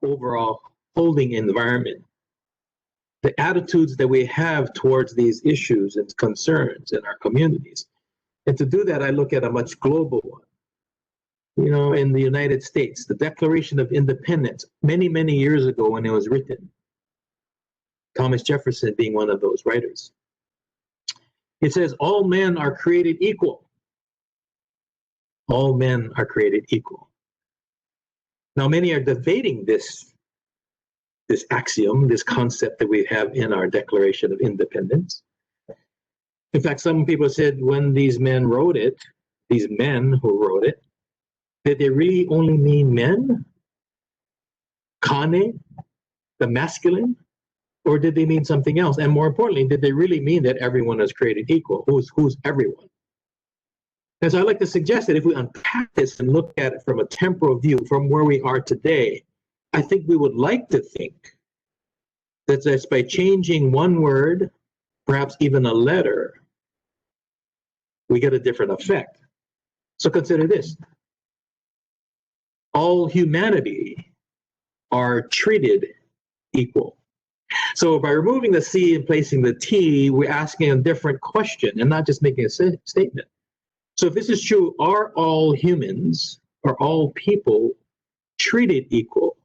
overall holding environment, the attitudes that we have towards these issues and concerns in our communities. And to do that, I look at a much global one. You know, in the United States, the Declaration of Independence, many, many years ago when it was written, Thomas Jefferson being one of those writers, it says, all men are created equal. All men are created equal. Now, many are debating this axiom, this concept that we have in our Declaration of Independence. In fact, some people said when these men wrote it, these men who wrote it, did they really only mean men? Kane, the masculine? Or did they mean something else? And more importantly, did they really mean that everyone is created equal? Who's everyone? And so I'd like to suggest that if we unpack this and look at it from a temporal view, from where we are today, I think we would like to think that just by changing one word, perhaps even a letter, we get a different effect. So consider this. All humanity are treated equal. So by removing the C and placing the T, we're asking a different question and not just making a statement. So if this is true, are all humans, are all people treated equal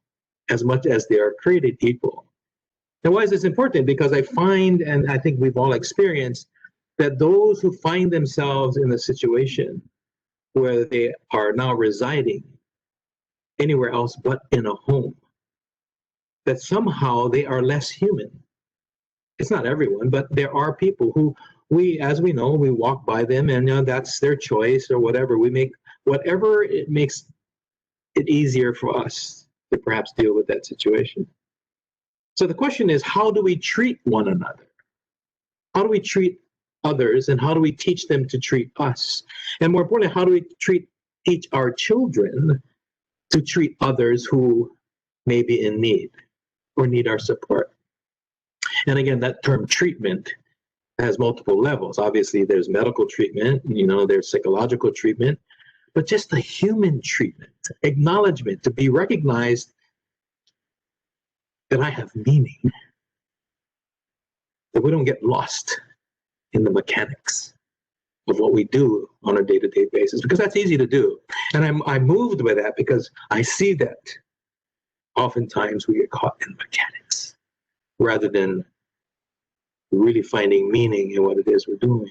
as much as they are created equal? And why is this important? Because I find, and I think we've all experienced, that those who find themselves in a situation where they are now residing anywhere else but in a home, that somehow they are less human. It's not everyone, but there are people who as we know, we walk by them and that's their choice or whatever. We make whatever it makes it easier for us to perhaps deal with that situation. So the question is, how do we treat one another? How do we treat others, and how do we teach them to treat us? And more importantly, how do we teach our children to treat others who may be in need or need our support? And again, that term treatment has multiple levels. Obviously, there's medical treatment, there's psychological treatment, but just the human treatment, acknowledgement, to be recognized that I have meaning, that we don't get lost in the mechanics of what we do on a day-to-day basis, because that's easy to do. And I'm moved by that because I see that oftentimes we get caught in mechanics rather than really finding meaning in what it is we're doing.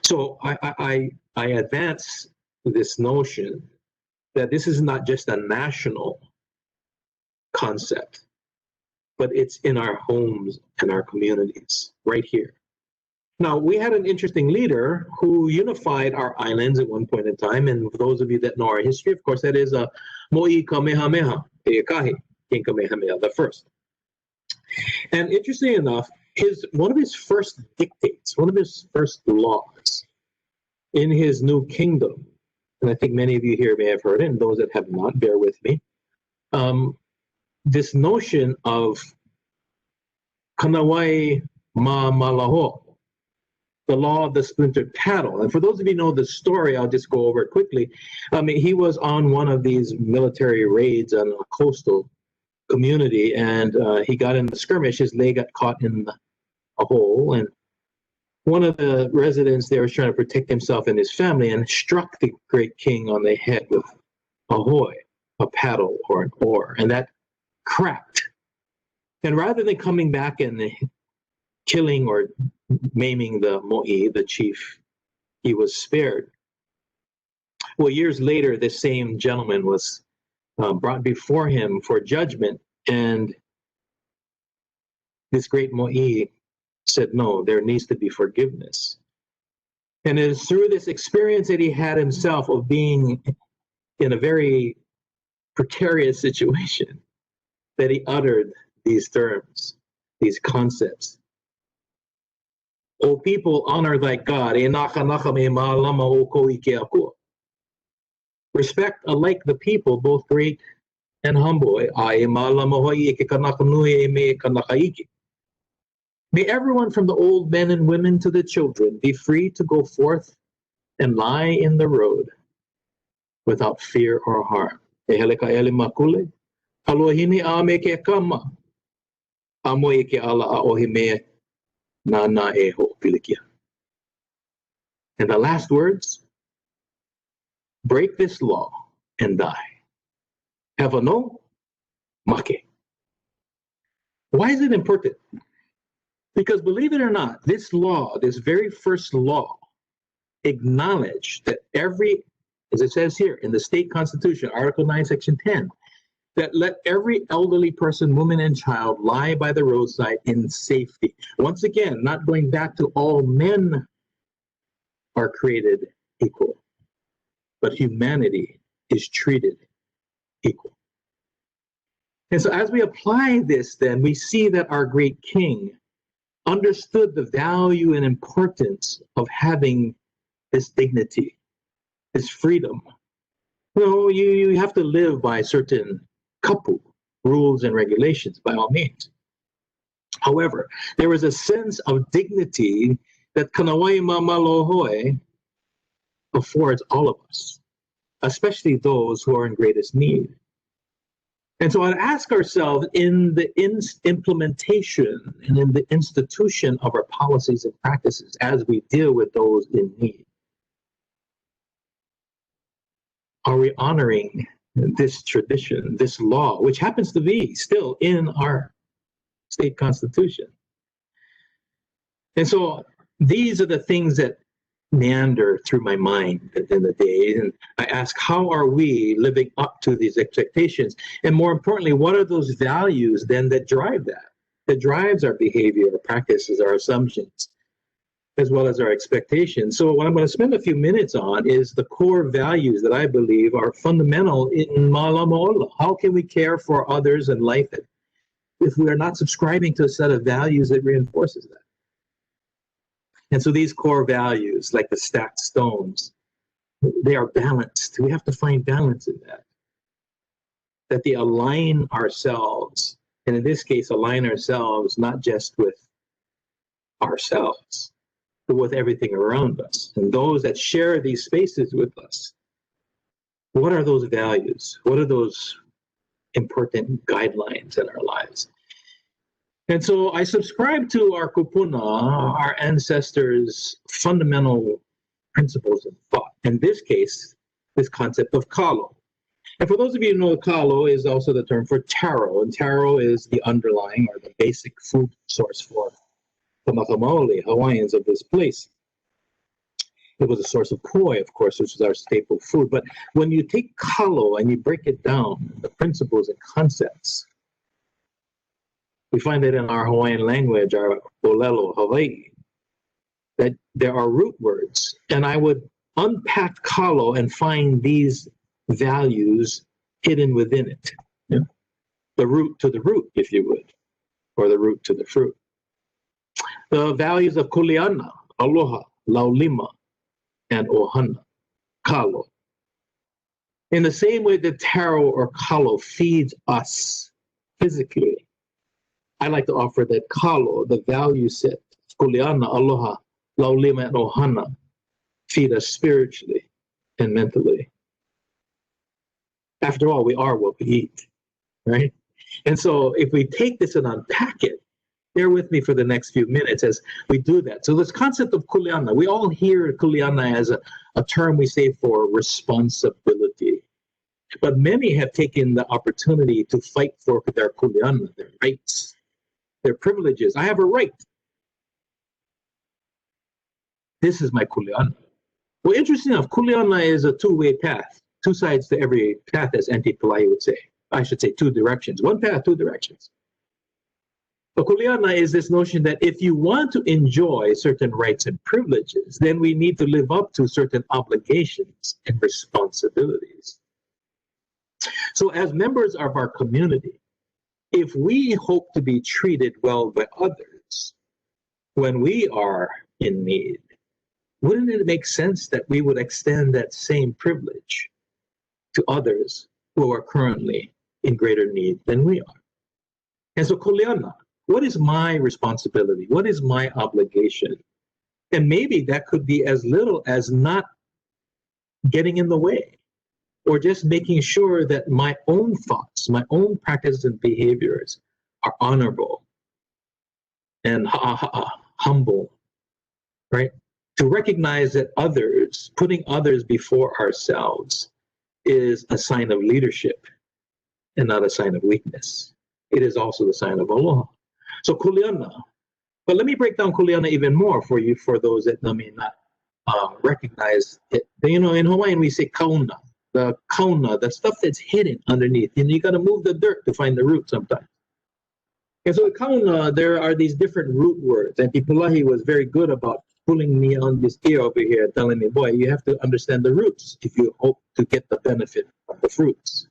So I advance this notion that this is not just a national concept, but it's in our homes and our communities right here. Now, we had an interesting leader who unified our islands at one point in time, and for those of you that know our history, of course, that is Mo'i Kamehameha, Eakahi, King Kamehameha the First. And interestingly enough, one of his first dictates, one of his first laws in his new kingdom, and I think many of you here may have heard it, and those that have not, bear with me, this notion of Kanawai Mālaho, the law of the Splinter Cattle. And for those of you who know the story, I'll just go over it quickly. He was on one of these military raids on a coastal community, and he got in the skirmish. His leg got caught in a hole, and one of the residents there was trying to protect himself and his family and struck the great king on the head with a hoy, a paddle or an oar, and that cracked. And rather than coming back and killing or maiming the mo'i, the chief, he was spared. Well, years later, this same gentleman was brought before him for judgment, and this great mo'i said, no, there needs to be forgiveness. And it is through this experience that he had himself of being in a very precarious situation that he uttered these terms, these concepts. O people, honor thy God. Respect alike the people, both great and humble. May everyone from the old men and women to the children be free to go forth and lie in the road without fear or harm. Alohini ame ke kama. Amoe ke ala a ohime na na e ho pilikia. And the last words, break this law and die. Have a no, make. Why is it important? Because believe it or not, this law, this very first law, acknowledged that every, as it says here in the state constitution, Article 9, Section 10, that let every elderly person, woman, and child lie by the roadside in safety. Once again, not going back to all men are created equal, but humanity is treated equal. And so as we apply this, then, we see that our great king understood the value and importance of having this dignity, this freedom. You have to live by certain kapu, rules and regulations, by all means. However, there is a sense of dignity that Kanawai Mamalohoi affords all of us, especially those who are in greatest need. And so I'd ask ourselves, in the implementation and in the institution of our policies and practices as we deal with those in need, are we honoring this tradition, this law, which happens to be still in our state constitution? And so these are the things that meander through my mind in the day. And I ask, how are we living up to these expectations? And more importantly, what are those values then that drive that drives our behavior, our practices, our assumptions, as well as our expectations? So what I'm going to spend a few minutes on is the core values that I believe are fundamental in Mālama. How can we care for others and life if we are not subscribing to a set of values that reinforces that? And so these core values, like the stacked stones, they are balanced. We have to find balance in that they align ourselves, and in this case, align ourselves not just with ourselves, but with everything around us and those that share these spaces with us. What are those values? What are those important guidelines in our lives? And so I subscribe to our kupuna, our ancestors' fundamental principles of thought. In this case, this concept of kalo. And for those of you who know, kalo is also the term for taro, and taro is the underlying or the basic food source for the Makamali Hawaiians of this place. It was a source of koi, of course, which is our staple food. But when you take kalo and you break it down, the principles and concepts, we find that in our Hawaiian language, our Olelo, Hawaii, that there are root words. And I would unpack kalo and find these values hidden within it. Yeah? The root to the root, if you would, or the root to the fruit. The values of Kuliana, Aloha, Laulima, and Ohana, kalo. In the same way that taro or kalo feeds us physically, I like to offer that kalo, the value set, Kuliana, Aloha, Laulima, and Ohana, feed us spiritually and mentally. After all, we are what we eat, right? And so if we take this and unpack it, bear with me for the next few minutes as we do that. So this concept of kuliana, we all hear kuliana as a term we say for responsibility. But many have taken the opportunity to fight for their kuliana, their rights, their privileges. I have a right. This is my kuliana. Well, interesting enough, kuliana is a two-way path. Two sides to every path, as Auntie Pillai would say. I should say two directions. One path, two directions. But kuliana is this notion that if you want to enjoy certain rights and privileges, then we need to live up to certain obligations and responsibilities. So as members of our community, if we hope to be treated well by others when we are in need, wouldn't it make sense that we would extend that same privilege to others who are currently in greater need than we are? And so kuliana, what is my responsibility? What is my obligation? And maybe that could be as little as not getting in the way or just making sure that my own thoughts, my own practices and behaviors are honorable and humble, right? To recognize that others, putting others before ourselves, is a sign of leadership and not a sign of weakness. It is also the sign of aloha. So Kuliana. But let me break down Kuliana even more for you, for those that may not recognize it. You know, in Hawaiian we say kauna. The kauna, the stuff that's hidden underneath. And you got to move the dirt to find the root sometimes. And so kauna, there are these different root words. And Tipulahi was very good about pulling me on this ear over here, telling me, boy, you have to understand the roots if you hope to get the benefit of the fruits.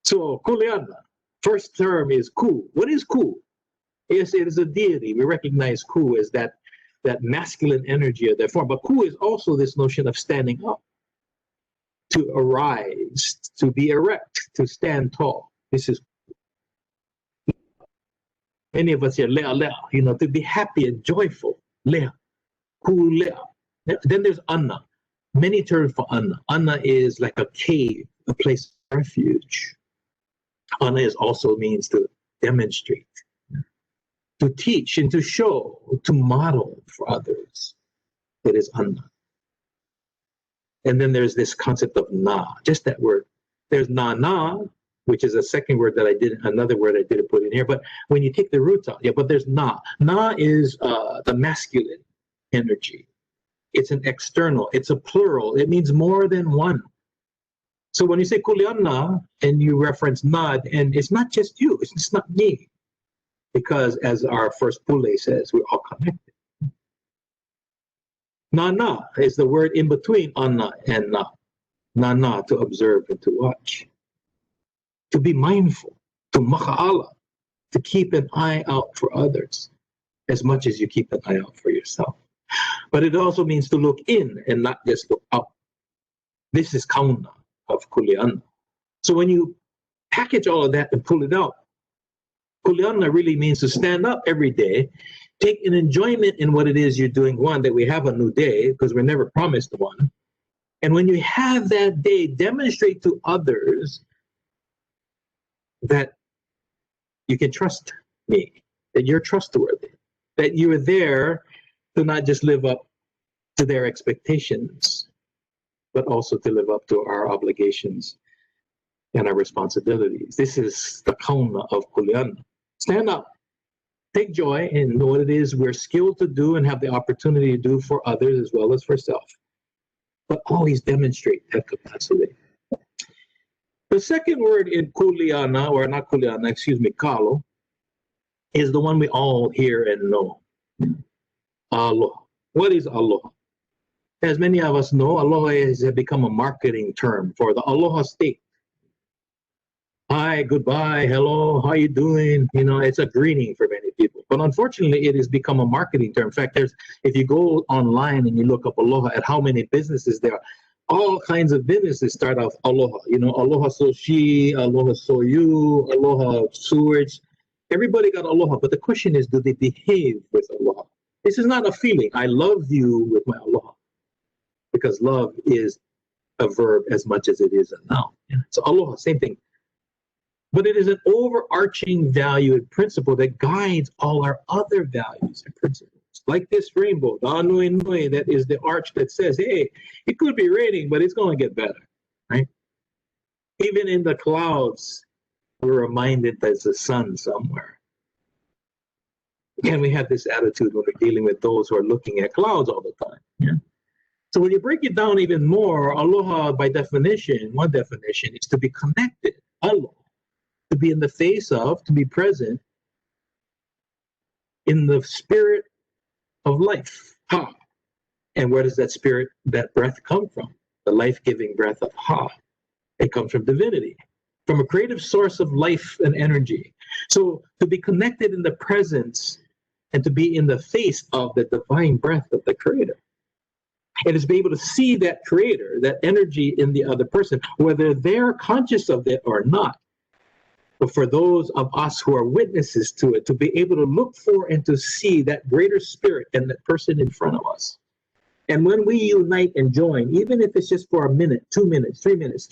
So Kuliana, first term is ku. What is ku? Yes, it is a deity. We recognize ku as that masculine energy of that form. But ku is also this notion of standing up, to arise, to be erect, to stand tall. This is many of us here, lea lea, you know, to be happy and joyful. Lea, ku lea. Then there's anna. Many terms for anna. Anna is like a cave, a place of refuge. Anna is also means to demonstrate, to teach and to show, to model for others. It is anna. And then there's this concept of na, just that word. There's na, which is a second word that another word I didn't put in here. But when you take the roots out, yeah, but there's na. Na is the masculine energy. It's an external, it's a plural. It means more than one. So when you say Kuliana and you reference na, and it's not just you, it's just not me. Because as our first pule says, we're all connected. Na is the word in between anna and na. Na, to observe and to watch. To be mindful, to maka'ala, to keep an eye out for others as much as you keep an eye out for yourself. But it also means to look in and not just look out. This is kauna of Kuliana. So when you package all of that and pull it out, Kuliana really means to stand up every day, take an enjoyment in what it is you're doing. One, that we have a new day because we're never promised one. And when you have that day, demonstrate to others that you can trust me, that you're trustworthy, that you are there to not just live up to their expectations, but also to live up to our obligations and our responsibilities. This is the kauna of Kuliana. Stand up, take joy in what it is we're skilled to do and have the opportunity to do for others as well as for self. But always demonstrate that capacity. The second word in Kuliana, or not Kuliana, excuse me, Kalo, is the one we all hear and know. Aloha. What is aloha? As many of us know, aloha has become a marketing term for the aloha state. Hi, goodbye, hello, how you doing? You know, it's a greeting for many people. But unfortunately, it has become a marketing term. In fact, if you go online and you look up aloha at how many businesses there are, all kinds of businesses start off aloha. You know, aloha sushi, aloha soyu, aloha sewage. Everybody got aloha. But the question is, do they behave with aloha? This is not a feeling. I love you with my aloha. Because love is a verb as much as it is a noun. So aloha, same thing. But it is an overarching value and principle that guides all our other values and principles. Like this rainbow, the Anui Nui, that is the arch that says, hey, it could be raining, but it's going to get better, right? Even in the clouds, we're reminded there's a sun somewhere. And we have this attitude when we're dealing with those who are looking at clouds all the time. Yeah. So when you break it down even more, aloha, by definition, one definition is to be connected. Aloha. To be in the face of, to be present in the spirit of life. Ha. And where does that spirit, that breath come from? The life-giving breath of Ha. It comes from divinity, from a creative source of life and energy. So to be connected in the presence and to be in the face of the divine breath of the Creator. And is to be able to see that Creator, that energy in the other person, whether they're conscious of it or not. But for those of us who are witnesses to it, to be able to look for and to see that greater spirit in that person in front of us. And when we unite and join, even if it's just for a minute, 2 minutes, 3 minutes,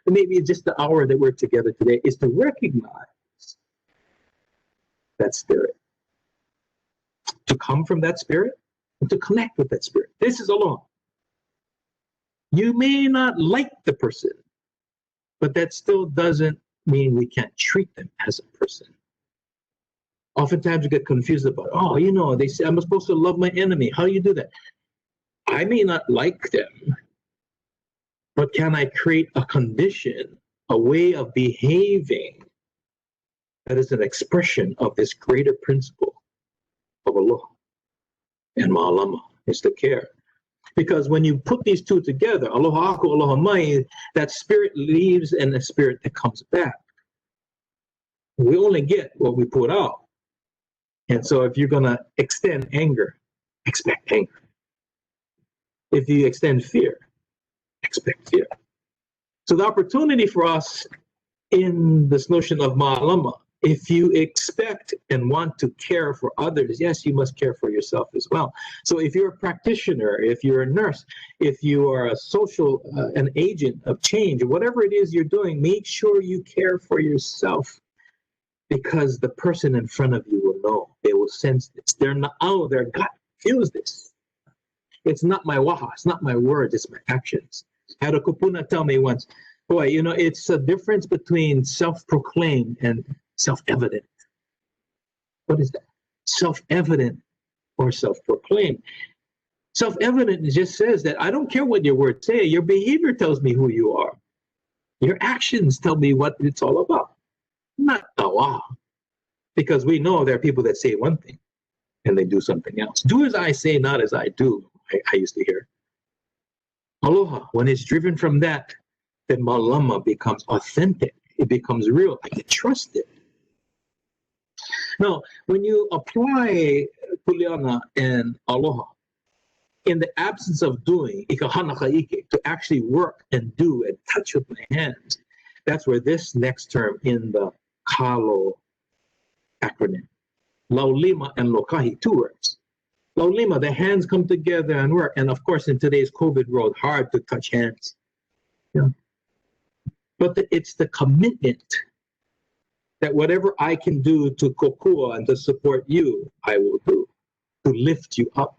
maybe it's just the hour that we're together today, is to recognize that spirit, to come from that spirit, and to connect with that spirit. This is aloha. You may not like the person, but that still doesn't mean we can't treat them as a person. Oftentimes we get confused about, oh, you know, they say I'm supposed to love my enemy. How do you do that? I may not like them, but can I create a condition, a way of behaving that is an expression of this greater principle of aloha and Mālama, is the care. Because when you put these two together, aloha aku, aloha mai, that spirit leaves and a spirit that comes back. We only get what we put out. And so if you're going to extend anger, expect anger. If you extend fear, expect fear. So the opportunity for us in this notion of Mālama, if you expect and want to care for others, yes, you must care for yourself as well. So if you're a practitioner, if you're a nurse, if you are a social, an agent of change, whatever it is you're doing, make sure you care for yourself, because the person in front of you will know. They will sense this. They're not, oh, their gut feels this. It's not my waha, it's not my words, it's my actions. I had a kupuna tell me once, boy, you know, it's a difference between self-proclaimed and self-evident. What is that? Self-evident or self-proclaimed. Self-evident just says that I don't care what your words say, your behavior tells me who you are. Your actions tell me what it's all about. Not awa. Because we know there are people that say one thing and they do something else. Do as I say, not as I do, I used to hear. Aloha, when it's driven from that, then Mālama becomes authentic. It becomes real. I can trust it. Now, when you apply Kuliana and aloha, in the absence of doing, to actually work and do and touch with my hands, that's where this next term in the Kalo acronym, Laulima and Lokahi, 2 words. Laulima, the hands come together and work. And of course, in today's COVID world, hard to touch hands. Yeah. But it's the commitment that whatever I can do to kokua and to support you, I will do, to lift you up.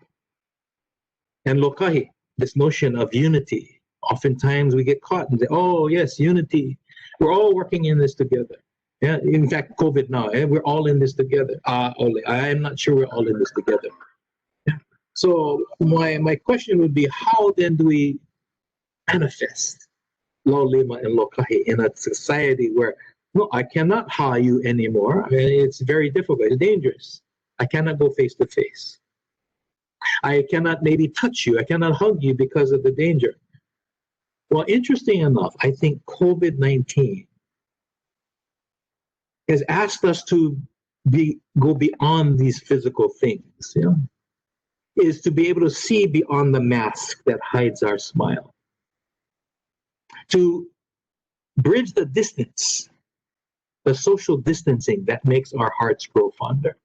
And Lokahi, this notion of unity. Oftentimes we get caught and say, oh yes, unity. We're all working in this together. Yeah, in fact, COVID now, we're all in this together. I'm not sure we're all in this together. Yeah. So my question would be, how then do we manifest Laulima and Lokahi in a society where, no, I cannot ha you anymore. I mean, it's very difficult, it's dangerous. I cannot go face to face. I cannot maybe touch you. I cannot hug you because of the danger. Well, interesting enough, I think COVID-19 has asked us to go beyond these physical things, you know, is to be able to see beyond the mask that hides our smile, to bridge the distance, the social distancing that makes our hearts grow fonder,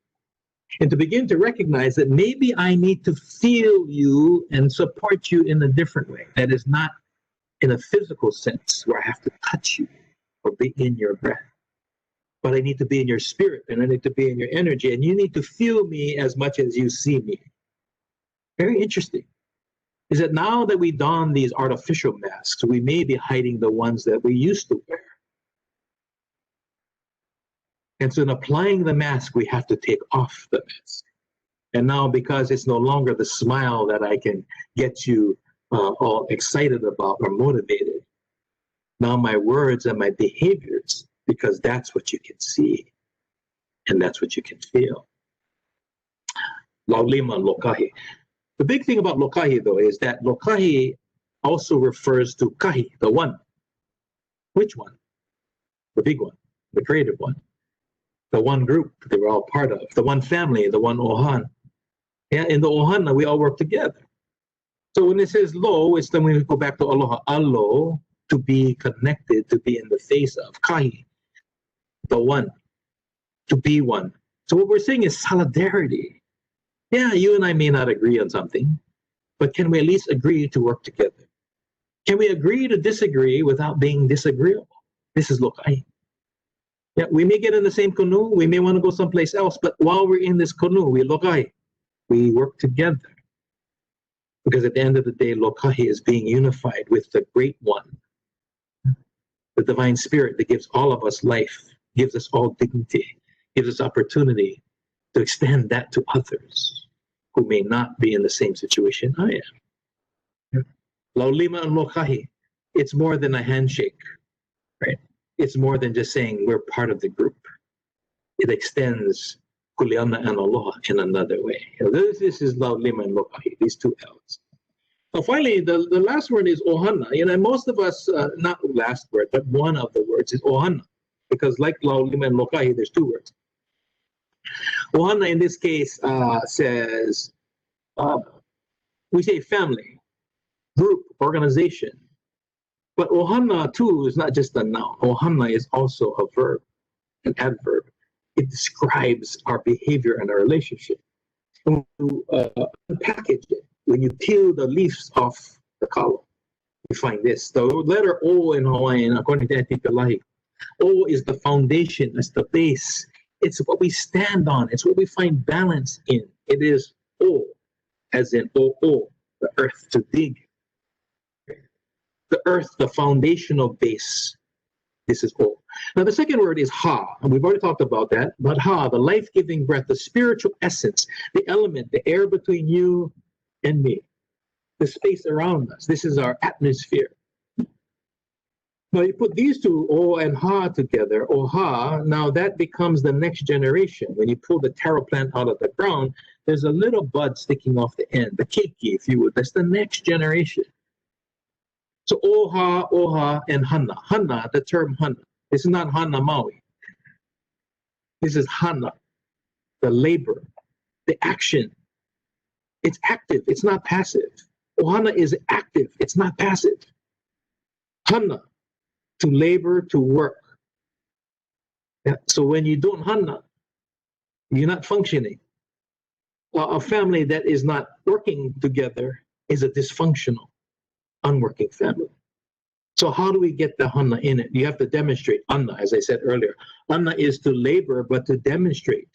and to begin to recognize that maybe I need to feel you and support you in a different way that is not in a physical sense where I have to touch you or be in your breath. But I need to be in your spirit and I need to be in your energy, and you need to feel me as much as you see me. Very interesting. Is that now that we don these artificial masks, we may be hiding the ones that we used to wear. And so in applying the mask, we have to take off the mask. And now, because it's no longer the smile that I can get you all excited about or motivated, now my words and my behaviors, because that's what you can see and that's what you can feel. Laulima Lokahi. The big thing about Lokahi, though, is that Lokahi also refers to Kahi, the one. Which one? The big one, the creative one. The one group that we're all part of, the one family, the one Ohan. Yeah, in the Ohana, we all work together. So when it says lo, it's then we go back to aloha. Alo, to be connected, to be in the face of. Kahi, the one, to be one. So what we're saying is solidarity. Yeah, you and I may not agree on something, but can we at least agree to work together? Can we agree to disagree without being disagreeable? This is lokai. Yeah, we may get in the same canoe, we may want to go someplace else, but while we're in this canoe, we lokai. We work together. Because at the end of the day, lokai is being unified with the Great One, the Divine Spirit that gives all of us life, gives us all dignity, gives us opportunity to extend that to others who may not be in the same situation I am. Laulima and lokai, it's more than a handshake, right? It's more than just saying we're part of the group. It extends Kuliana and aloha in another way. This is laulima and lokai, these two L's. So finally, the last word is ohana. Most of us, not the last word, but one of the words is ohana, because like laulima and lokai, there's two words. Ohana in this case says, we say family, group, organization. But ohana too is not just a noun. Ohana is also a verb, an adverb. It describes our behavior and our relationship. When you package it, when you peel the leaves off the column, you find this. The letter O in Hawaiian, according to Antiquity, O is the foundation, it's the base. It's what we stand on. It's what we find balance in. It is O, as in O, the earth to dig. The earth, the foundational base. This is O. Now the second word is Ha, and we've already talked about that. But Ha, the life-giving breath, the spiritual essence, the element, the air between you and me, the space around us. This is our atmosphere. Now you put these two, O and Ha, together, O Ha, now that becomes the next generation. When you pull the taro plant out of the ground, there's a little bud sticking off the end, the keiki, if you would. That's the next generation. So Oha, and Hana. Hana, the term Hana. This is not Hana Maui. This is Hana, the labor, the action. It's active, it's not passive. Ohana is active, it's not passive. Hana, to labor, to work. Yeah, so when you don't Hana, you're not functioning. A family that is not working together is a dysfunctional, unworking family. So how do we get the Hana in it? You have to demonstrate Anna, as I said earlier. Anna is to labor, but to demonstrate.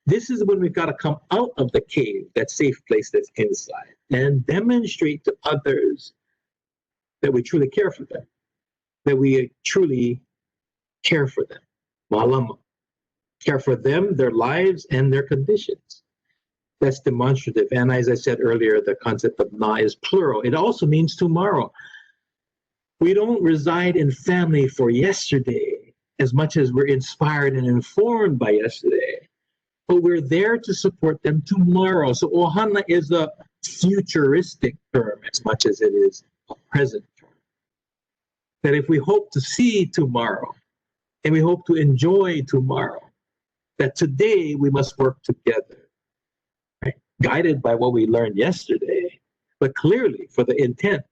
This is when we've got to come out of the cave, that safe place that's inside, and demonstrate to others that we truly care for them, that we truly care for them. Mālama. Care for them, their lives, and their conditions. That's demonstrative. And as I said earlier, the concept of na is plural. It also means tomorrow. We don't reside in family for yesterday as much as we're inspired and informed by yesterday, but we're there to support them tomorrow. So ohana is a futuristic term as much as it is a present term. That if we hope to see tomorrow and we hope to enjoy tomorrow, that today we must work together, right? Guided by what we learned yesterday, but clearly for the intent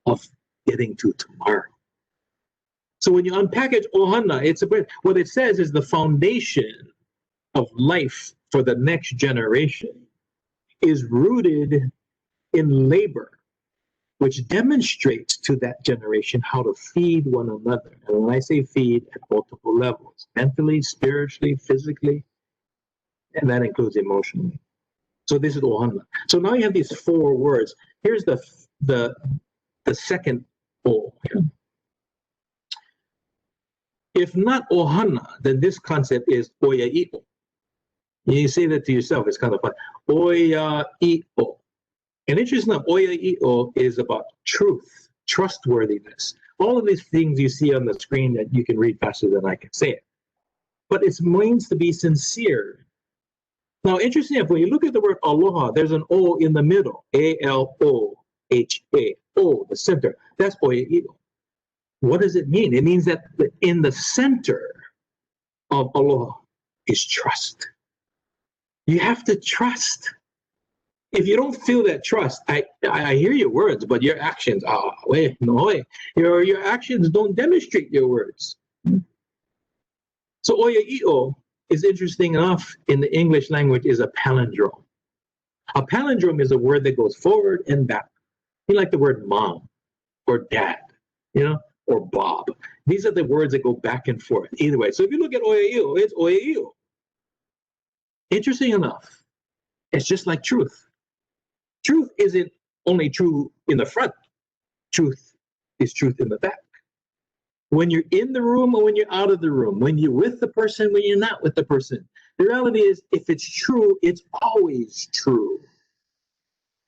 of getting to tomorrow. So when you unpackage ohana, what it says is the foundation of life for the next generation is rooted in labor, which demonstrates to that generation how to feed one another. And when I say feed, at multiple levels, mentally, spiritually, physically, and that includes emotionally. So this is ohana. So now you have these four words. Here's the second O. If not ohana, then this concept is oia'io. You say that to yourself, it's kind of fun. Oia'io. And interesting enough, oia'io is about truth, trustworthiness. All of these things you see on the screen that you can read faster than I can say it. But it means to be sincere. Now, interesting enough, when you look at the word aloha, there's an O in the middle. A-L-O-H-A. O, the center. That's oia'io. What does it mean? It means that in the center of aloha is trust. You have to trust. If you don't feel that trust, I hear your words, but your actions, no way. Your actions don't demonstrate your words. So oia'io is interesting enough in the English language is a palindrome. A palindrome is a word that goes forward and back. You like the word mom or dad, or Bob. These are the words that go back and forth either way. So if you look at oeio, it's oeio. Interesting enough, it's just like truth. Truth isn't only true in the front. Truth is truth in the back. When you're in the room or when you're out of the room, when you're with the person, when you're not with the person. The reality is, if it's true, it's always true.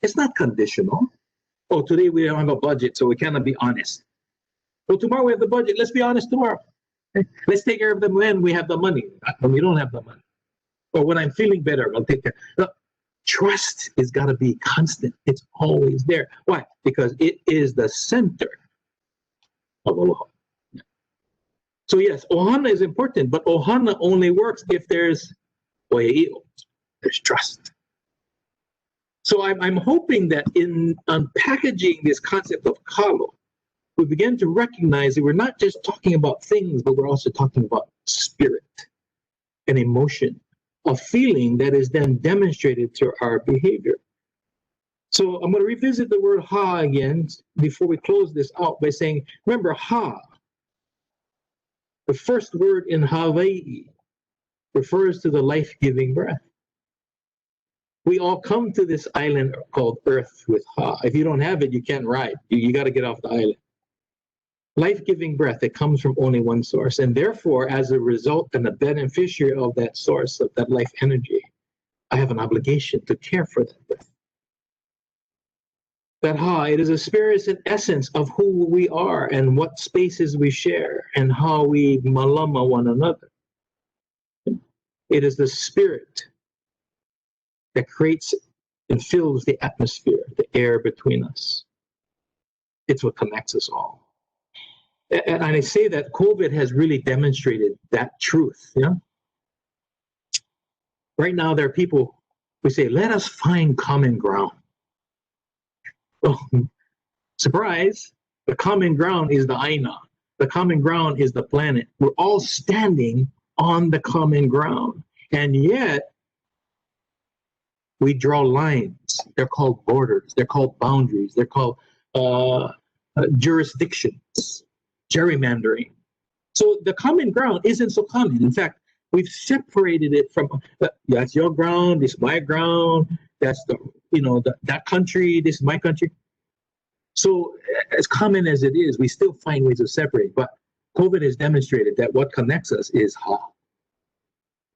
It's not conditional. Oh, today we don't have a budget, so we cannot be honest. Well, tomorrow we have the budget. Let's be honest tomorrow. Let's take care of them when we have the money. When we don't have the money. Or when I'm feeling better, I'll take care. Look, trust has got to be constant. It's always there. Why? Because it is the center of aloha. So yes, ohana is important, but ohana only works if there's oeio, there's trust. So I'm hoping that in unpackaging this concept of kalo, we begin to recognize that we're not just talking about things, but we're also talking about spirit, an emotion, a feeling that is then demonstrated through our behavior. So I'm going to revisit the word ha again before we close this out by saying, remember, ha, the first word in Hawaii, refers to the life-giving breath. We all come to this island called Earth with ha. If you don't have it, you can't ride. You got to get off the island. Life-giving breath, it comes from only one source. And therefore, as a result and a beneficiary of that source, of that life energy, I have an obligation to care for that breath. That ha, it is a spirit and essence of who we are and what spaces we share and how we Mālama one another. It is the spirit that creates and fills the atmosphere, the air between us. It's what connects us all. And I say that COVID has really demonstrated that truth. Right now, there are people who say, let us find common ground. Well, surprise, the common ground is the Aina. The common ground is the planet. We're all standing on the common ground. And yet, we draw lines. They're called borders. They're called boundaries. They're called jurisdictions, gerrymandering. So the common ground isn't so common. In fact, we've separated it from, that's your ground, this is my ground, that's that country, this is my country. So as common as it is, we still find ways of separating. But COVID has demonstrated that what connects us is ha,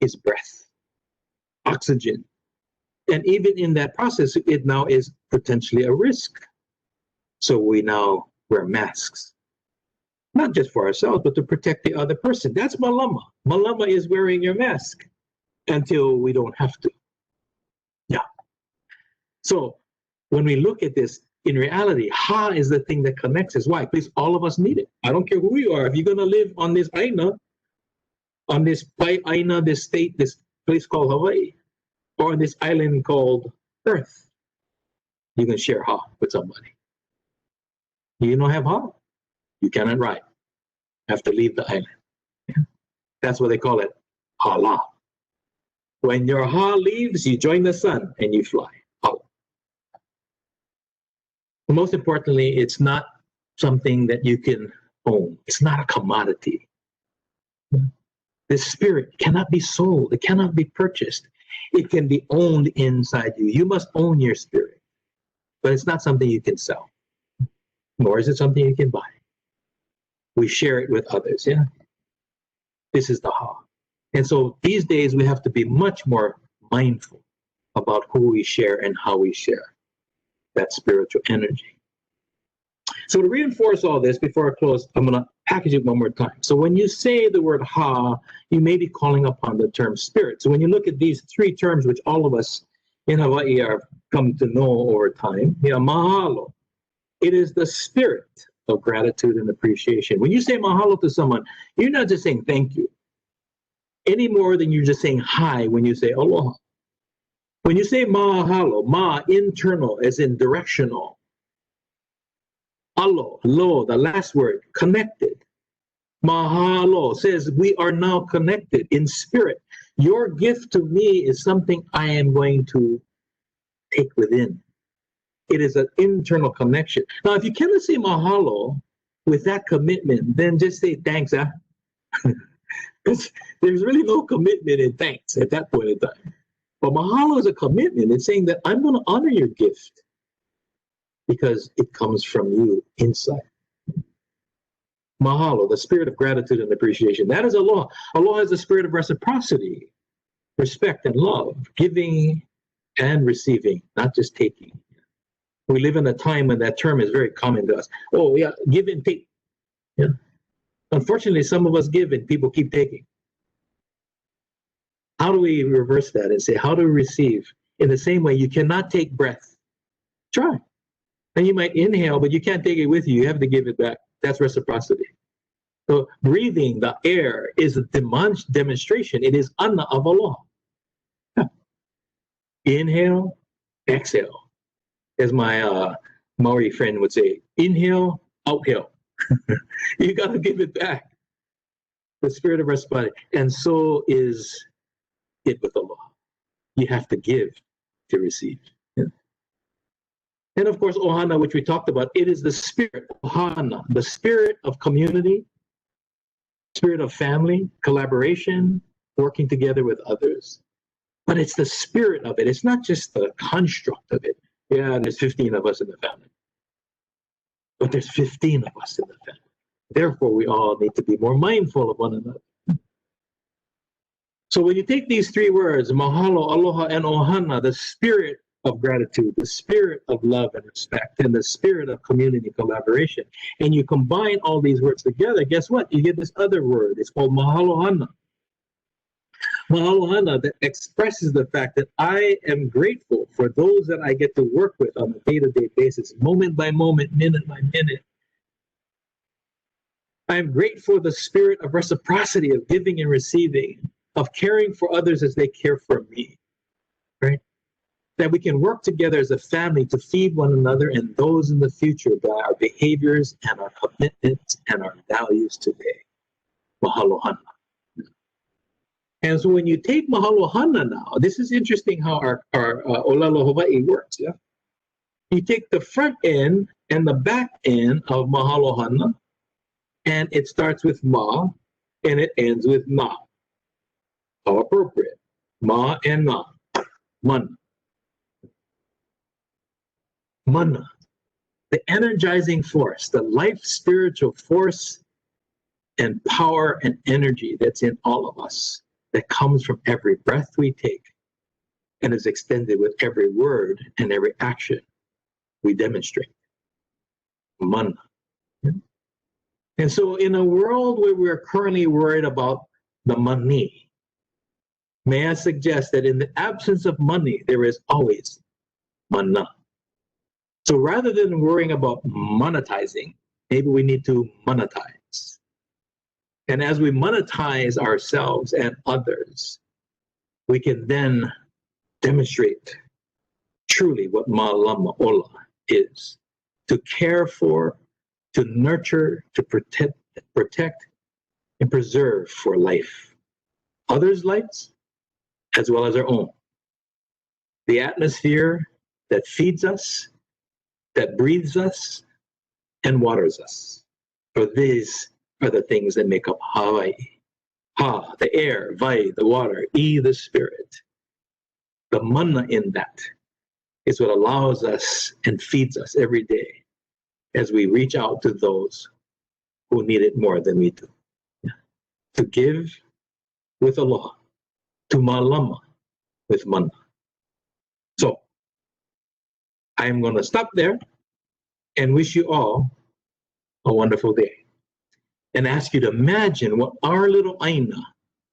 is breath, oxygen. And even in that process, it now is potentially a risk. So we now wear masks, not just for ourselves, but to protect the other person. That's Mālama. Mālama is wearing your mask until we don't have to. Yeah. So when we look at this, in reality, ha is the thing that connects us. Why? Because all of us need it. I don't care who you are. If you're going to live on this Aina, on this Aina, this state, this place called Hawaii, or on this island called Earth, you can share ha with somebody. You don't have ha, you cannot ride. Have to leave the island. Yeah. That's what they call it, hala. When your ha leaves, you join the sun and you fly. Hala. Most importantly, it's not something that you can own. It's not a commodity. This spirit cannot be sold. It cannot be purchased. It can be owned inside you. You must own your spirit. But it's not something you can sell. Nor is it something you can buy. We share it with others, yeah? This is the ha. And so these days we have to be much more mindful about who we share and how we share that spiritual energy. So to reinforce all this, before I close, I'm going to package it one more time. So when you say the word ha, you may be calling upon the term spirit. So when you look at these three terms, which all of us in Hawaii have come to know over time, mahalo. It is the spirit of gratitude and appreciation. When you say mahalo to someone, you're not just saying thank you, any more than you're just saying hi when you say aloha. When you say mahalo, ma, internal, as in directional. Alo, lo, the last word, connected. Mahalo says we are now connected in spirit. Your gift to me is something I am going to take within. It is an internal connection. Now, if you cannot say mahalo with that commitment, then just say thanks, huh? Because there's really no commitment in thanks at that point in time. But mahalo is a commitment. It's saying that I'm going to honor your gift because it comes from you inside. Mahalo, the spirit of gratitude and appreciation. That is aloha. Aloha is the spirit of reciprocity, respect and love, giving and receiving, not just taking. We live in a time when that term is very common to us. Oh, yeah, give and take. Yeah. Unfortunately, some of us give and people keep taking. How do we reverse that and say, how do we receive? In the same way, you cannot take breath. Try. And you might inhale, but you can't take it with you. You have to give it back. That's reciprocity. So breathing the air is a demonstration. It is ana of aloha. Inhale, exhale. As my Maori friend would say, inhale, outhale. You got to give it back. The spirit of reciprocity. And so is it with aloha. You have to give to receive. Yeah. And of course, ohana, which we talked about, it is the spirit, ohana, the spirit of community, spirit of family, collaboration, working together with others. But it's the spirit of it. It's not just the construct of it. Yeah, there's 15 of us in the family. But there's 15 of us in the family. Therefore, we all need to be more mindful of one another. So when you take these three words, mahalo, aloha, and ohana, the spirit of gratitude, the spirit of love and respect, and the spirit of community collaboration, and you combine all these words together, guess what? You get this other word. It's called mahalohana. Mahalohana that expresses the fact that I am grateful for those that I get to work with on a day-to-day basis, moment by moment, minute by minute. I am grateful for the spirit of reciprocity, of giving and receiving, of caring for others as they care for me, right? That we can work together as a family to feed one another and those in the future by our behaviors and our commitments and our values today. Mahalohana. And so when you take mahalohana now, this is interesting how our Olelo Hawaii works, yeah? You take the front end and the back end of mahalohana, and it starts with ma, and it ends with na. How appropriate. Ma and na. Mana. Mana. The energizing force, the life spiritual force and power and energy that's in all of us, that comes from every breath we take and is extended with every word and every action we demonstrate. Mana. And so in a world where we're currently worried about the money, may I suggest that in the absence of money, there is always mana. So rather than worrying about monetizing, maybe we need to monetize. And as we monetize ourselves and others, we can then demonstrate truly what Mālama Ola is: to care for, to nurture, to protect, and preserve for life. Others' lives, as well as our own. The atmosphere that feeds us, that breathes us, and waters us. For these are the things that make up Hawaii. Ha, the air; vai, the water; I, the spirit. The mana in that is what allows us and feeds us every day as we reach out to those who need it more than we do. To give with aloha, to mālama with mana. So I am going to stop there and wish you all a wonderful day, and ask you to imagine what our little aina,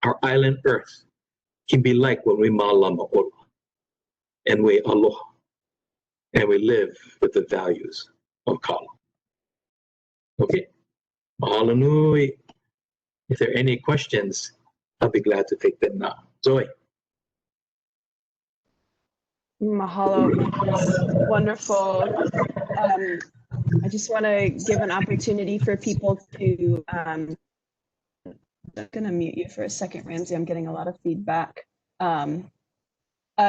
our island earth, can be like when we mālama ola and we aloha and we live with the values of kala. Okay, mahalo nui. If there are any questions, I'll be glad to take them now. Zoe. Mahalo, that's wonderful. I just want to give an opportunity for people to, I'm going to mute you for a second, Ramsay. I'm getting a lot of feedback.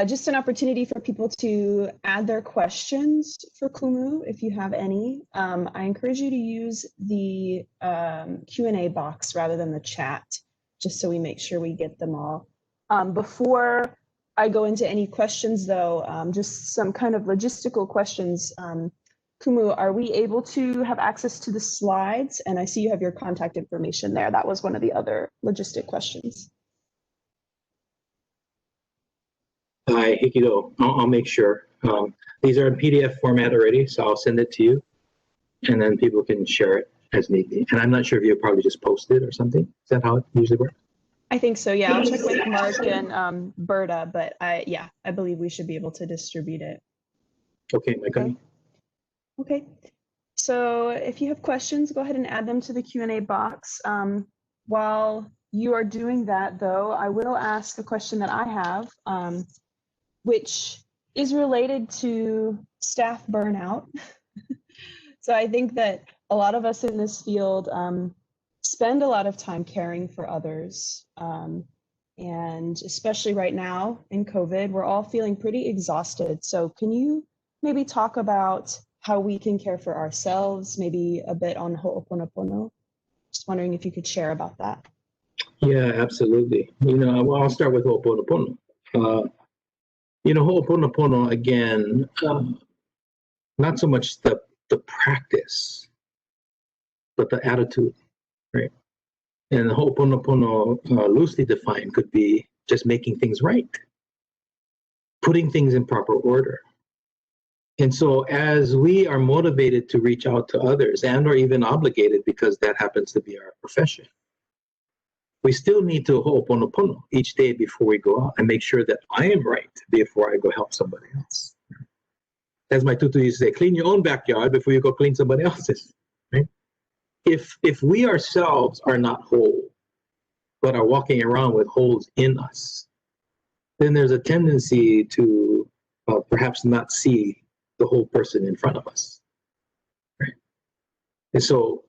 just an opportunity for people to add their questions for Kumu, if you have any. I encourage you to use the Q&A box rather than the chat, just so we make sure we get them all. Before I go into any questions, though, just some kind of logistical questions. Kumu, are we able to have access to the slides? And I see you have your contact information there. That was one of the other logistic questions. Hi, Hikido. I'll make sure. These are in PDF format already, so I'll send it to you, and then people can share it as need be. And I'm not sure if you'll probably just post it or something. Is that how it usually works? I think so, yeah. I'll check with Mark and Berta, but I believe we should be able to distribute it. Okay, Micah. Okay. So if you have questions, go ahead and add them to the Q&A box. While you are doing that, though, I will ask a question that I have, which is related to staff burnout. So I think that a lot of us in this field spend a lot of time caring for others. And especially right now in COVID, we're all feeling pretty exhausted. So can you maybe talk about how we can care for ourselves, maybe a bit on Ho'oponopono? Just wondering if you could share about that. Yeah, absolutely. Well, I'll start with Ho'oponopono. Ho'oponopono, again, not so much the practice, but the attitude, right? And Ho'oponopono, loosely defined, could be just making things right, putting things in proper order. And so as we are motivated to reach out to others and or even obligated because that happens to be our profession, we still need to Ho'oponopono each day before we go out and make sure that I am right before I go help somebody else. As my tutu used to say, clean your own backyard before you go clean somebody else's, right? If we ourselves are not whole, but are walking around with holes in us, then there's a tendency to perhaps not see the whole person in front of us, right? And so,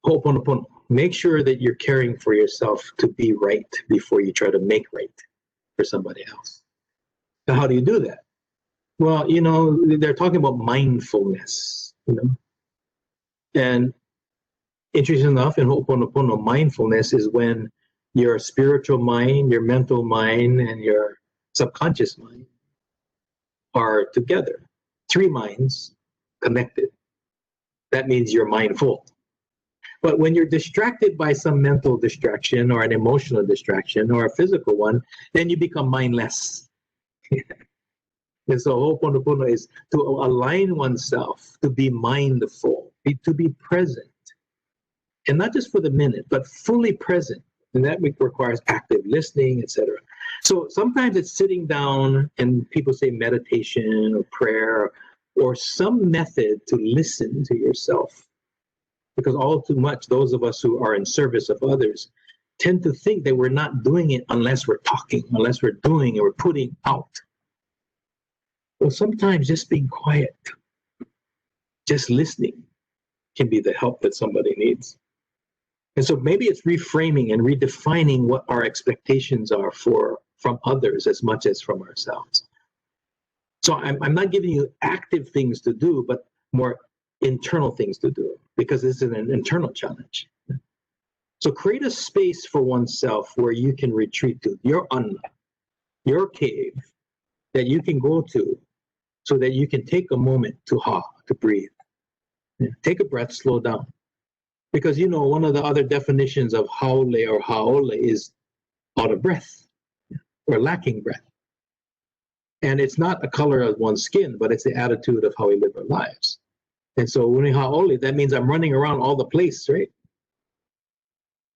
Ho'oponopono, make sure that you're caring for yourself to be right before you try to make right for somebody else. Now, how do you do that? Well, they're talking about mindfulness, and interesting enough, in Ho'oponopono, mindfulness is when your spiritual mind, your mental mind, and your subconscious mind are together. 3 minds connected. That means you're mindful. But when you're distracted by some mental distraction or an emotional distraction or a physical one, then you become mindless. And so Ho'oponopono is to align oneself, to be mindful, to be present. And not just for the minute, but fully present. And that requires active listening, etc. So sometimes it's sitting down, and people say meditation or prayer or some method to listen to yourself. Because all too much, those of us who are in service of others tend to think that we're not doing it unless we're talking, unless we're doing or we're putting out. Well, sometimes just being quiet, just listening can be the help that somebody needs. And so maybe it's reframing and redefining what our expectations are from others as much as from ourselves. So I'm not giving you active things to do, but more internal things to do, because this is an internal challenge. So create a space for oneself where you can retreat to, your anna, your cave that you can go to so that you can take a moment to breathe. Take a breath, slow down. Because one of the other definitions of haole or haole is out of breath or lacking breath. And it's not a color of one's skin, but it's the attitude of how we live our lives. And so when we haole, that means I'm running around all the place, right?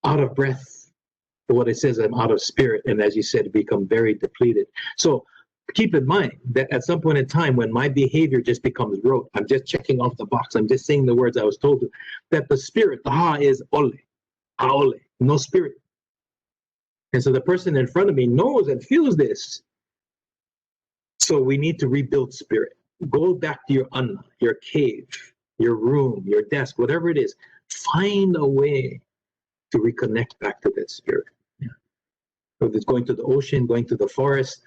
Out of breath. But what it says, I'm out of spirit. And as you said, become very depleted. So keep in mind that at some point in time when my behavior just becomes rote, I'm just checking off the box, I'm just saying the words I was told to, that the spirit, the ha is ole, haole, no spirit. And so the person in front of me knows and feels this. So we need to rebuild spirit. Go back to your anna, your cave, your room, your desk, whatever it is. Find a way to reconnect back to that spirit. Yeah. Whether it's going to the ocean, going to the forest,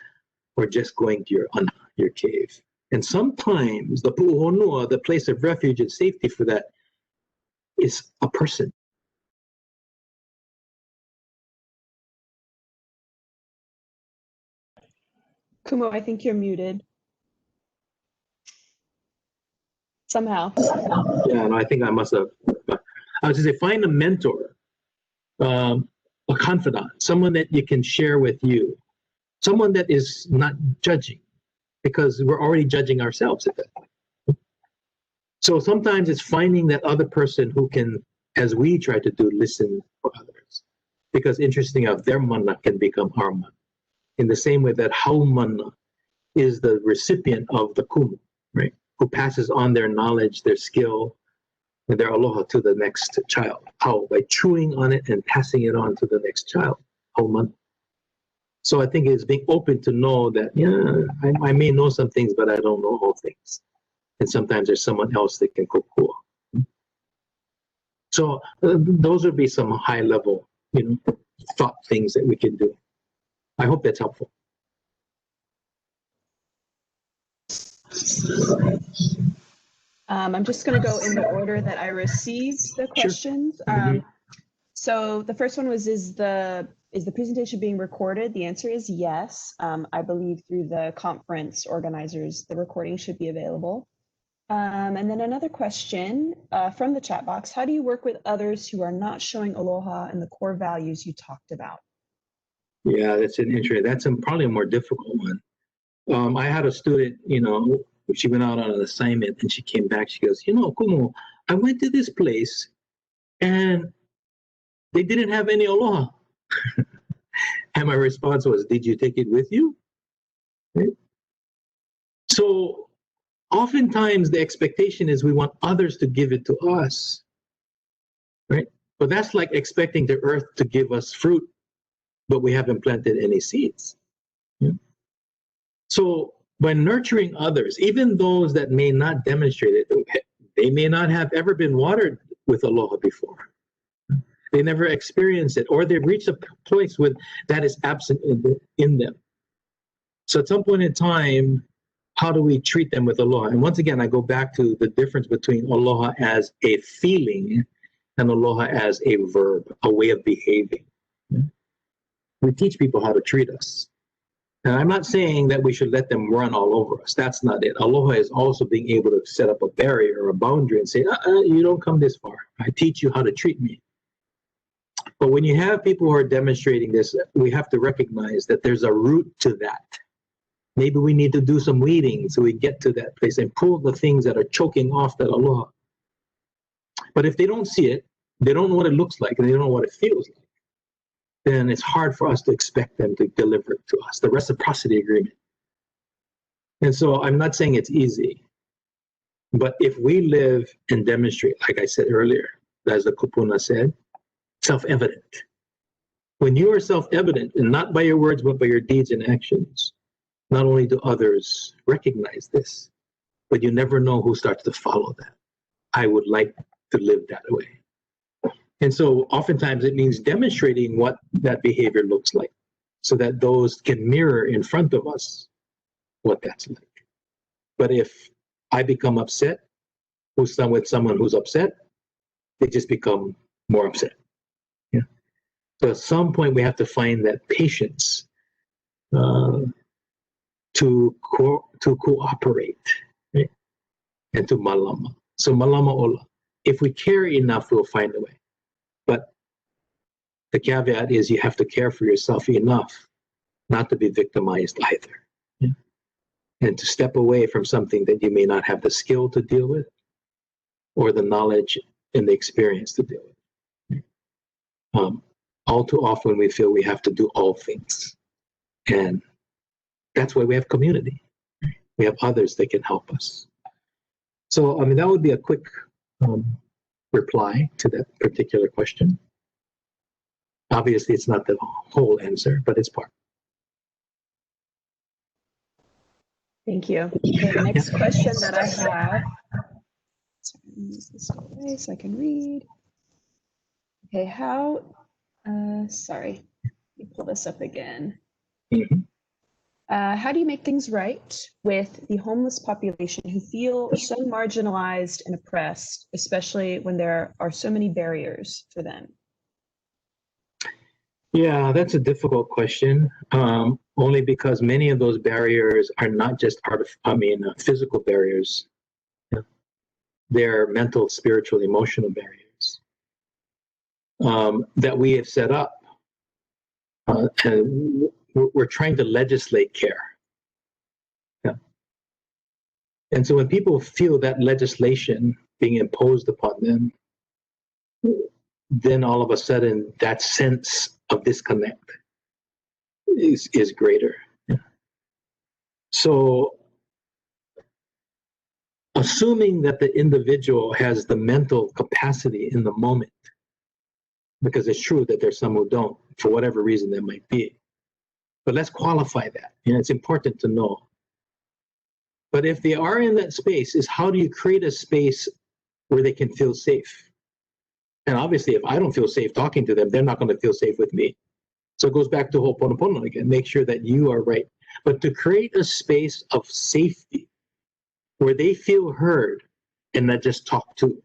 or just going to your cave. And sometimes the pu'uhonua, the place of refuge and safety for that, is a person. Kumu, I think you're muted. Somehow. Yeah, no, I think I must have. I was going to say, find a mentor, a confidant, someone that you can share with you, someone that is not judging, because we're already judging ourselves at that point. So sometimes it's finding that other person who can, as we try to do, listen for others. Because interesting enough, their mana can become our mana. In the same way that hau mana is the recipient of the kumu, right? Who passes on their knowledge, their skill, and their aloha to the next child. How? By chewing on it and passing it on to the next child. Hau mana. So I think it's being open to know that, yeah, I may know some things, but I don't know all things. And sometimes there's someone else that can kokua. So those would be some high level, thought things that we can do. I hope that's helpful. I'm just going to go in the order that I received the questions. Sure. So the first one was, is the presentation being recorded? The answer is yes. I believe through the conference organizers, the recording should be available. And then another question from the chat box: how do you work with others who are not showing aloha and the core values you talked about? Yeah, that's an interesting. That's probably a more difficult one. I had a student, she went out on an assignment and she came back. She goes, Kumu, I went to this place and they didn't have any aloha. And my response was, did you take it with you? Right? So oftentimes the expectation is we want others to give it to us, right? But that's like expecting the earth to give us fruit, but we haven't planted any seeds. Yeah? So by nurturing others, even those that may not demonstrate it, they may not have ever been watered with aloha before. They never experienced it, or they've reached a place with that is absent in them. So at some point in time, how do we treat them with aloha? And once again, I go back to the difference between aloha as a feeling and aloha as a verb, a way of behaving. We teach people how to treat us. And I'm not saying that we should let them run all over us. That's not it. Aloha is also being able to set up a barrier or a boundary and say, you don't come this far. I teach you how to treat me. But when you have people who are demonstrating this, we have to recognize that there's a root to that. Maybe we need to do some weeding so we get to that place and pull the things that are choking off that aloha. But if they don't see it, they don't know what it looks like, and they don't know what it feels like, then it's hard for us to expect them to deliver it to us, the reciprocity agreement. And so I'm not saying it's easy, but if we live and demonstrate, like I said earlier, as the kupuna said, self-evident. When you are self-evident, and not by your words, but by your deeds and actions, not only do others recognize this, but you never know who starts to follow that. I would like to live that way. And so oftentimes it means demonstrating what that behavior looks like so that those can mirror in front of us what that's like. But if I become upset with someone who's upset, they just become more upset. Yeah. So at some point we have to find that patience to cooperate, right? And to Mālama. So Mālama ola. If we care enough, we'll find a way. But the caveat is you have to care for yourself enough not to be victimized either. Yeah? And to step away from something that you may not have the skill to deal with or the knowledge and the experience to deal with. All too often we feel we have to do all things. And that's why we have community. We have others that can help us. So, that would be a quick reply to that particular question. Obviously, it's not the whole answer, but it's part. Thank you. Okay, the next question that I have. Sorry, let me move this away so I can read. Okay, sorry, let me pull this up again. Mm-hmm. How do you make things right with the homeless population who feel so marginalized and oppressed, especially when there are so many barriers for them? Yeah, that's a difficult question. Only because many of those barriers are not just physical barriers. Yeah. They're mental, spiritual, emotional barriers that we have set up. And we're trying to legislate care. Yeah. And so when people feel that legislation being imposed upon them, then all of a sudden that sense of disconnect is greater. Yeah. So assuming that the individual has the mental capacity in the moment, because it's true that there's some who don't, for whatever reason that might be. But let's qualify that. It's important to know. But if they are in that space, is how do you create a space where they can feel safe? And obviously, if I don't feel safe talking to them, they're not going to feel safe with me. So it goes back to Ho'oponopono again. Make sure that you are right. But to create a space of safety where they feel heard and not just talk to.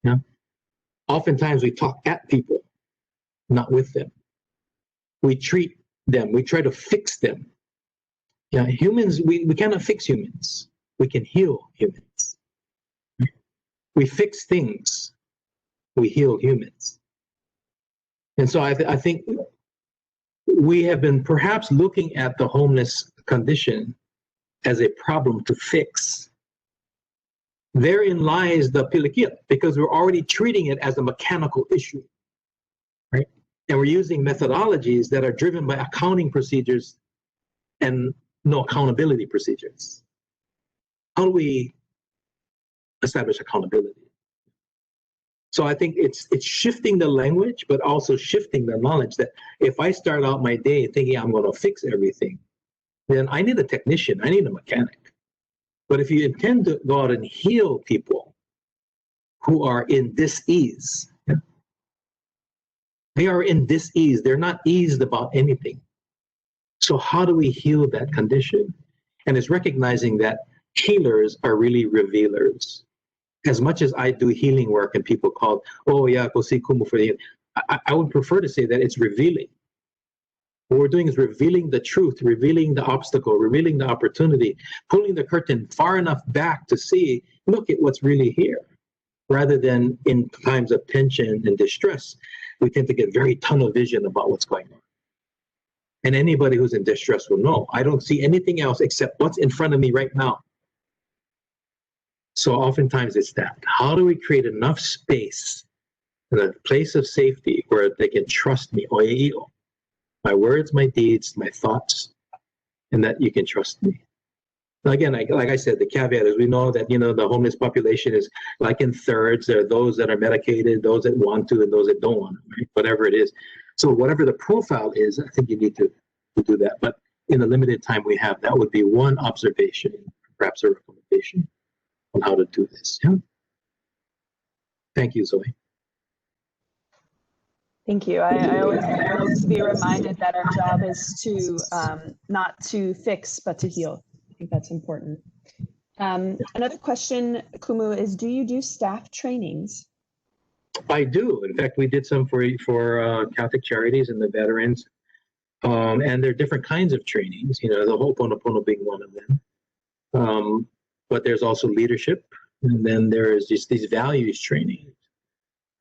Yeah. Oftentimes we talk at people, not with them. We treat them. We try to fix them. Yeah, humans, we cannot fix humans. We can heal humans. We fix things. We heal humans. And so I think we have been perhaps looking at the homeless condition as a problem to fix. Therein lies the pilikia, because we're already treating it as a mechanical issue, right? And we're using methodologies that are driven by accounting procedures and no accountability procedures. How do we establish accountability? So I think it's shifting the language, but also shifting the knowledge that if I start out my day thinking I'm going to fix everything, then I need a technician, I need a mechanic. But if you intend to go out and heal people who are in dis-ease, yeah, they are in dis-ease, they're not eased about anything. So how do we heal that condition? And it's recognizing that healers are really revealers. As much as I do healing work and people call, oh yeah, go see Kumu for the healing, I would prefer to say that it's revealing. What we're doing is revealing the truth, revealing the obstacle, revealing the opportunity, pulling the curtain far enough back to see, look at what's really here. Rather than in times of tension and distress, we tend to get very tunnel vision about what's going on. And anybody who's in distress will know, I don't see anything else except what's in front of me right now. So oftentimes it's that. How do we create enough space in a place of safety where they can trust me, oe'io, my words, my deeds, my thoughts, and that you can trust me. Now again, like I said, the caveat is we know that, the homeless population is like in thirds. There are those that are medicated, those that want to, and those that don't want to, right? Whatever it is. So whatever the profile is, I think you need to do that. But in the limited time we have, that would be one observation, perhaps a recommendation on how to do this. Yeah. Thank you, Zoe. Thank you. I always like to be reminded that our job is to not to fix, but to heal. I think that's important. Another question, Kumu, is do you do staff trainings? I do. In fact, we did some for Catholic Charities and the veterans. And there are different kinds of trainings, the Ho'oponopono being one of them. But there's also leadership, and then there's just these values training.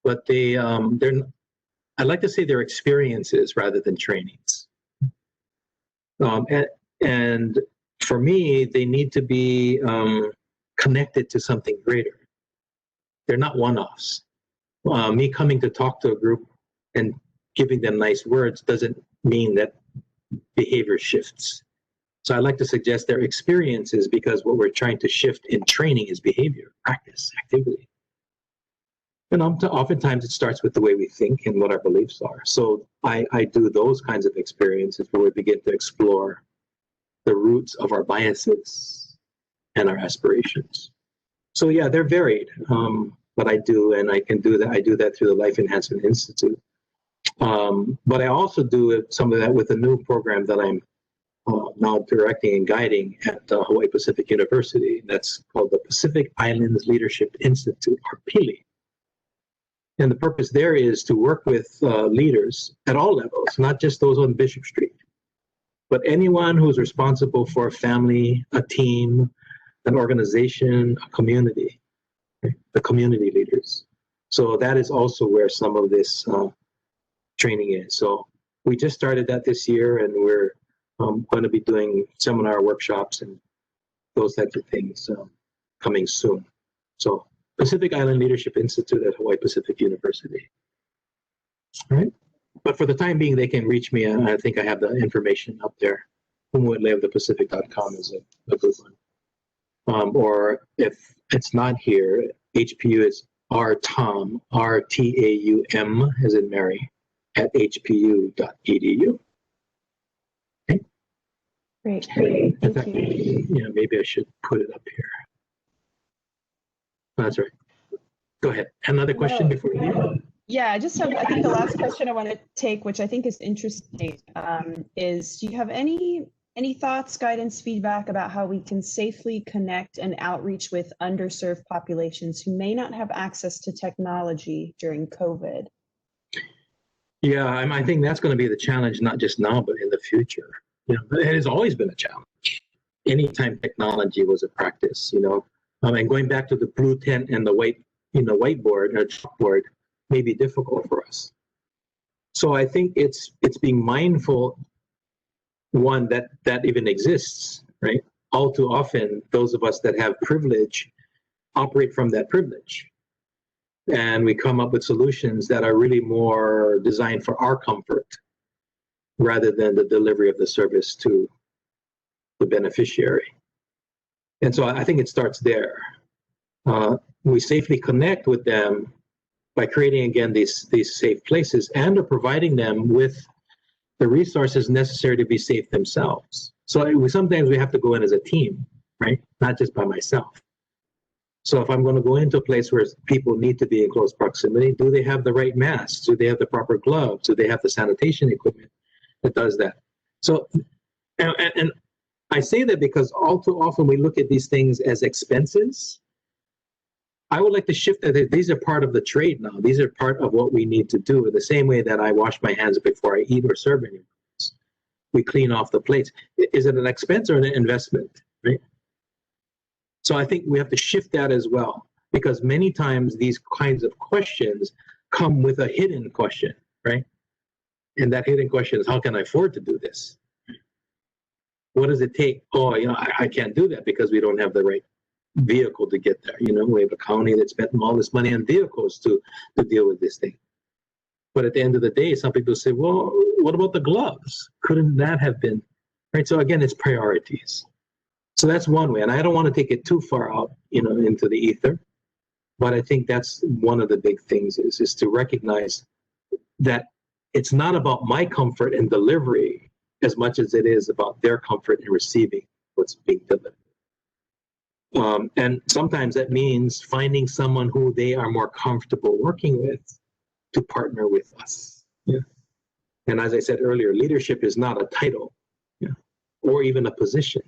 But I'd like to say they're experiences rather than trainings. And for me, they need to be connected to something greater. They're not one-offs. Me coming to talk to a group and giving them nice words doesn't mean that behavior shifts. So I'd like to suggest they're experiences, because what we're trying to shift in training is behavior, practice, activity. And oftentimes it starts with the way we think and what our beliefs are. So I do those kinds of experiences where we begin to explore the roots of our biases and our aspirations. So yeah, they're varied, but I do, and I can do that. I do that through the Life Enhancement Institute. But I also do some of that with a new program that I'm now directing and guiding at Hawaii Pacific University. That's called the Pacific Islands Leadership Institute, or PILI. And the purpose there is to work with leaders at all levels, not just those on Bishop Street, but anyone who's responsible for a family, a team, an organization, a community, the community leaders. So that is also where some of this training is. So we just started that this year, and we're going to be doing seminar workshops and those types of things coming soon. So Pacific Island Leadership Institute at Hawaii Pacific University. All right. But for the time being, they can reach me, and I think I have the information up there. kumuatleofthepacific.com is a good one. Or if it's not here, HPU is rtaum, R-T-A-U-M, as in Mary, at hpu.edu. Okay. Great. Thank you. Yeah, maybe I should put it up here. That's right. Go ahead. Another question before we leave? Yeah, I just have, I think the last question I want to take, which I think is interesting, is do you have any thoughts, guidance, feedback about how we can safely connect and outreach with underserved populations who may not have access to technology during COVID? Yeah, I think that's going to be the challenge, not just now, but in the future. You know, it has always been a challenge. Anytime technology was a practice, you know, and going back to the blue tent and the white, whiteboard or chalkboard may be difficult for us. So I think it's being mindful, one, that even exists, right? All too often, those of us that have privilege operate from that privilege. And we come up with solutions that are really more designed for our comfort rather than the delivery of the service to the beneficiary. And so I think it starts there. We safely connect with them by creating, again, these safe places and are providing them with the resources necessary to be safe themselves. So sometimes we have to go in as a team, right? Not just by myself. So if I'm going to go into a place where people need to be in close proximity, do they have the right masks? Do they have the proper gloves? Do they have the sanitation equipment that does that? So, and I say that because all too often we look at these things as expenses. I would like to shift that. These are part of the trade now. These are part of what we need to do. In the same way that I wash my hands before I eat or serve anyone else, we clean off the plates. Is it an expense or an investment, right? So I think we have to shift that as well, because many times these kinds of questions come with a hidden question, right? And that hidden question is, how can I afford to do this? What does it take? Oh, I can't do that because we don't have the right vehicle to get there. We have a county that spent all this money on vehicles to deal with this thing. But at the end of the day, some people say, well, what about the gloves? Couldn't that have been, right? So again, it's priorities. So that's one way. And I don't want to take it too far out, into the ether. But I think that's one of the big things is to recognize that it's not about my comfort and delivery as much as it is about their comfort in receiving what's being delivered. And sometimes that means finding someone who they are more comfortable working with to partner with us. Yeah. And as I said earlier, leadership is not a title, or even a position.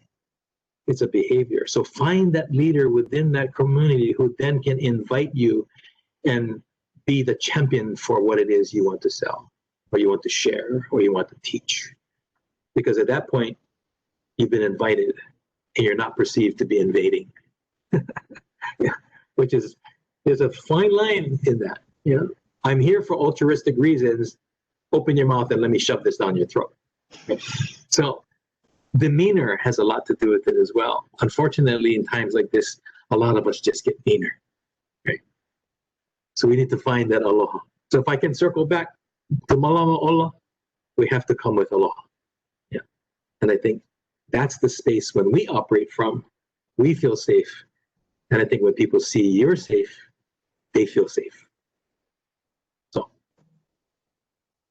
It's a behavior. So find that leader within that community who then can invite you and be the champion for what it is you want to sell, or you want to share, or you want to teach. Because at that point, you've been invited and you're not perceived to be invading. Yeah. Which is, there's a fine line in that. I'm here for altruistic reasons. Open your mouth and let me shove this down your throat. Okay. So demeanor has a lot to do with it as well. Unfortunately, in times like this, a lot of us just get meaner. Right? So we need to find that aloha. So if I can circle back to Mālama ola, we have to come with aloha. Yeah. And I think that's the space when we operate from, we feel safe. And I think when people see you're safe, they feel safe. So.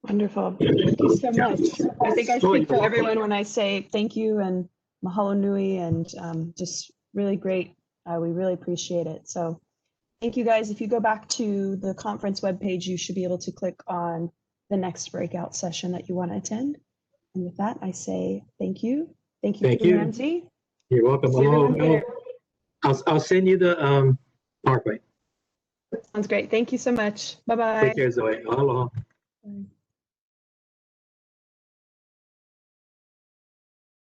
Wonderful. Thank you so much. I think I speak for everyone when I say thank you and mahalo nui, and just really great. We really appreciate it. So thank you guys. If you go back to the conference webpage, you should be able to click on the next breakout session that you want to attend. And with that, I say thank you. Thank you, Thank Kumu you. Ramsay. You're welcome. See everyone Aloha. later. I'll send you the PowerPoint. Sounds great. Thank you so much. Bye-bye. Take care, Zoe. Aloha. Bye.